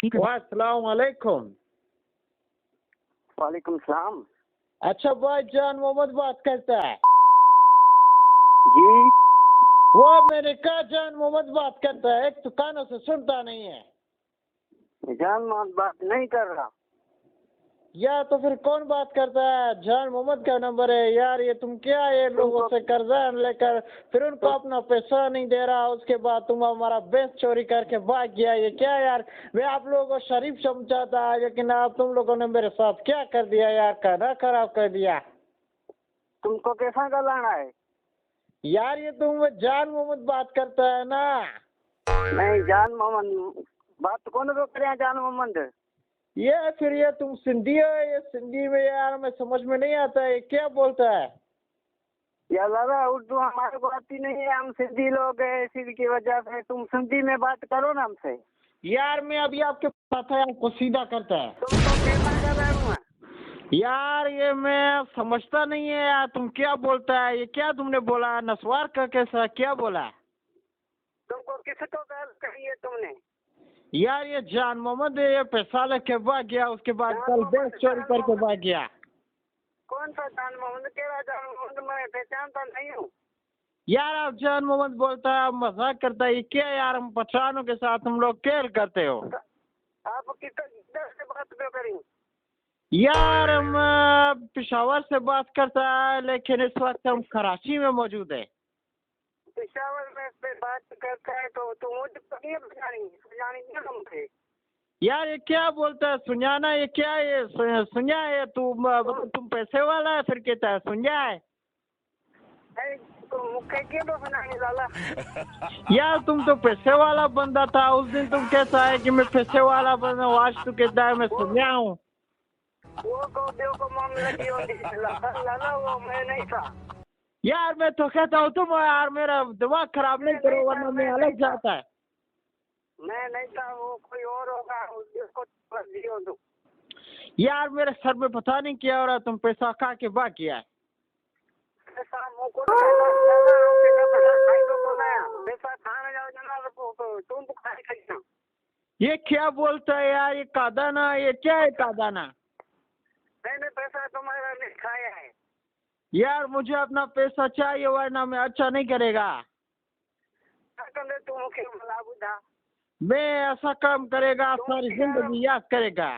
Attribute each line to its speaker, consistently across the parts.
Speaker 1: अस्सलाम वालेकुम।
Speaker 2: वालेकुम सलाम।
Speaker 1: अच्छा भाई जान मोहम्मद बात करता है
Speaker 2: जी
Speaker 1: वो मैंने कहा जान मोहम्मद बात करता है, एक तो कानों से सुनता नहीं है।
Speaker 2: जान मोहम्मद बात नहीं कर रहा।
Speaker 1: या तो फिर कौन बात करता है? जान मोहम्मद का नंबर है यार। ये तुम क्या ये लोगों से कर्जा लेकर फिर उनको अपना पैसा नहीं दे रहा, उसके बाद तुम हमारा बेस चोरी करके भाग गया। ये क्या यार? मैं आप लोगों को शरीफ समझा था, लेकिन आप तुम लोगों ने मेरे साथ क्या कर दिया यार, खाना खराब कर दिया।
Speaker 2: तुमको कैसा गलाना है?
Speaker 1: यार ये तुम जान मोहम्मद बात करता है ना?
Speaker 2: नहीं, जान मोहम्मद बात कौन को करे? जान मोहम्मद
Speaker 1: ये फिर ये तुम सिंधी हो, ये सिंधी में यार मैं समझ में नहीं आता है क्या बोलता है।
Speaker 2: या लाला उर्दू हमारे को आती नहीं है, हम सिंधी लोग हैं, इसी की वजह से तुम सिंधी में बात करो ना हमसे।
Speaker 1: यार मैं अभी आपके पास है, आपको सीधा करता है।
Speaker 2: तुमको कैसा कर रहा हूँ?
Speaker 1: यार ये मैं समझता नहीं है यार, तुम क्या बोलता है? ये क्या तुमने बोला? नस्वार का कैसा क्या बोला?
Speaker 2: तुमको किसको कॉल करी है तुमने?
Speaker 1: यार ये जान मोहम्मद ये पैसा लेके भाग गया, उसके बाद कल बेस चोरी करके भाग गया।
Speaker 2: कौन सा जान मोहम्मद? केड़ा जान मोहम्मद? मैं पहचानता नहीं हूँ।
Speaker 1: यार आप जान मोहम्मद बोलता है, आप मजाक करता है, ये क्या यार? हम पठानों के साथ हम लोग खेल करते हो।
Speaker 2: आप किधर से बात क्यों करी?
Speaker 1: यार हम पेशावर से बात करता है, लेकिन इस वक्त हम कराची में मौजूद है।
Speaker 2: पेशावर में पे बात करता है तो तुम मुझे पकड़िए सुनानी क्यों तुमसे?
Speaker 1: यार ये क्या बोलता है सुनाना? ये क्या ये सुना है? तुम पैसे वाला है फिर कहता है सुना है।
Speaker 2: मुझे क्यों तो सुनानी लाला?
Speaker 1: यार तुम तो पैसे वाला बंदा था, उस दिन तुम कहता है कि मैं पैसे वाला बंदा हूँ, आज तू कहता है मैं सुना हूँ।
Speaker 2: वो को देव को मामला की होती लाला, वो मैं नहीं था।
Speaker 1: यार मैं तो कहता हूँ तुम यार मेरा दिमाग खराब नहीं करो, वरना मैं अलग जाता है।
Speaker 2: मैं नहीं था, वो कोई और होगा, उसको दियो दो।
Speaker 1: यार मेरे सर में पता नहीं क्या हो रहा, तुम पैसा खा के भाग गया है।
Speaker 2: पैसा मुझको लाला हमसे का पैसा खाई को नया पैसा खाने जाओ जना तो तुम खाई खाई।
Speaker 1: ये क्या बोलता है यार? ये कादाना, ये क्या है कादाना?
Speaker 2: मैंने पैसा तुम्हारा नहीं खाया है।
Speaker 1: यार मुझे अपना पैसा चाहिए, वरना मैं अच्छा नहीं करेगा।
Speaker 2: तू मुझे भला बुझा।
Speaker 1: मैं ऐसा काम करेगा सारी जिंदगी याद करेगा।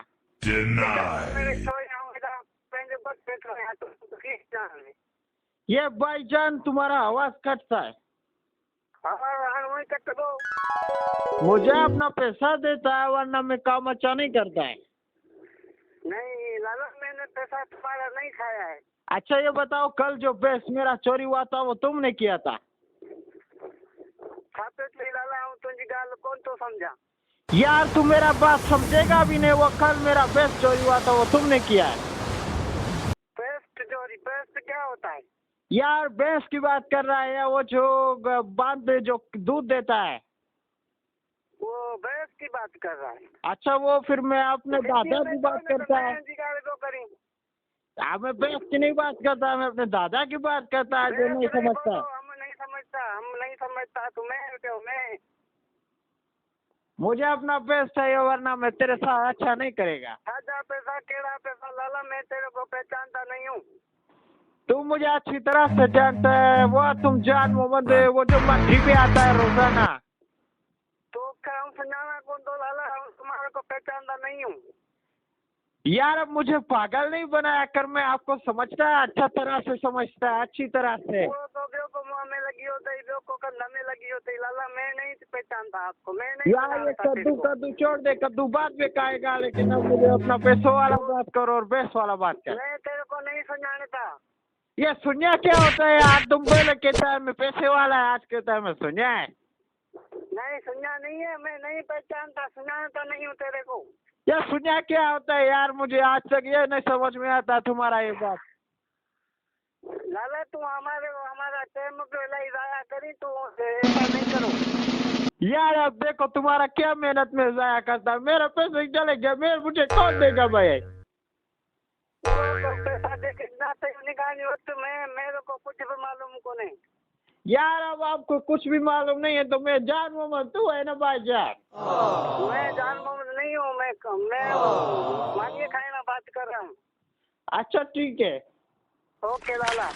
Speaker 1: ये भाईजान तुम्हारा आवाज कटता है। मुझे अपना पैसा देता है, वरना मैं काम अच्छा नहीं करता है।
Speaker 2: नहीं लाला, मैंने पैसा तुम्हारा नहीं खाया है।
Speaker 1: अच्छा ये बताओ, कल जो बेस मेरा चोरी हुआ था वो तुमने किया था?
Speaker 2: लाला हूँ तुझी गाल कौन तो समझा?
Speaker 1: यार तू मेरा बात समझेगा भी नहीं। वो कल मेरा बेस चोरी हुआ था वो तुमने किया है।
Speaker 2: बेस्ट चोरी? बेस्ट क्या होता है?
Speaker 1: यार भैंस की बात कर रहा है, वो जो बांध जो दूध देता है।
Speaker 2: वो भैंस की बात कर रहा है?
Speaker 1: अच्छा वो फिर मैं अपने दादा की बात करता है। मैं भैंस की नहीं बात करता, मैं अपने दादा की बात करता है जो नहीं समझता।
Speaker 2: हम नहीं समझता तुम्हें क्यों? मैं
Speaker 1: मुझे अपना भैंस चाहिए, वरना मैं तेरे साथ अच्छा नहीं करेगा।
Speaker 2: आजा पैसा केड़ा पैसा लाला, मैं तेरे को पहचानता नहीं हूँ।
Speaker 1: तू मुझे अच्छी तरह से जानता है। वो तुम जान मोहम्मद वो जो मट्टी पे आता है रोजाना।
Speaker 2: तो क्या हम समझाना कौन तो लाला, हम तुम्हारे को पहचानता नहीं हूँ।
Speaker 1: यार अब मुझे पागल नहीं बनाया कर, मैं आपको समझता है, अच्छा तरह से समझता है, अच्छी तरह से।
Speaker 2: वो तो बेव को मुँह में लगी होती, बेव को कंधा में लगी होती लाला, मैं नहीं पहचानता आपको। मैं नहीं
Speaker 1: यार ये कद्दू छोड़ दे, कद्दू बाद में खाएगा, लेकिन अब मुझे अपना पैसों वाला बात करो और बेस वाला बात कर।
Speaker 2: मैं तेरे को नहीं समझाता।
Speaker 1: ये सुनिया क्या होता है यार? तुम पहले कहता है मैं पैसे वाला है, आज कहता है मैं सुनिया है।
Speaker 2: नहीं सुना नहीं है, मैं नहीं पहचानता, सुनाता नहीं हूँ तेरे को।
Speaker 1: ये सुनिया क्या होता है यार? मुझे आज तक ये नहीं समझ में आता तुम्हारा ये बात।
Speaker 2: लाला तू हमारा टाइम पे जाया करी, तू ऐसा नहीं करो
Speaker 1: यार। अब देखो तुम्हारा क्या मेहनत में जाया करता है, मेरा पैसे चले गया, मुझे कौन देगा भाई?
Speaker 2: पैसा देके निकालनी वक्त में मेरे को कुछ भी मालूम को नहीं।
Speaker 1: यार अब आपको कुछ भी मालूम नहीं है तो मैं जान मोहम्मद तू है ना भाईजान?
Speaker 2: मैं जान मोहम्मद नहीं हूँ। मैं मांगिए खाए ना बात कर रहा हूँ।
Speaker 1: अच्छा ठीक है।
Speaker 2: ओके लाला।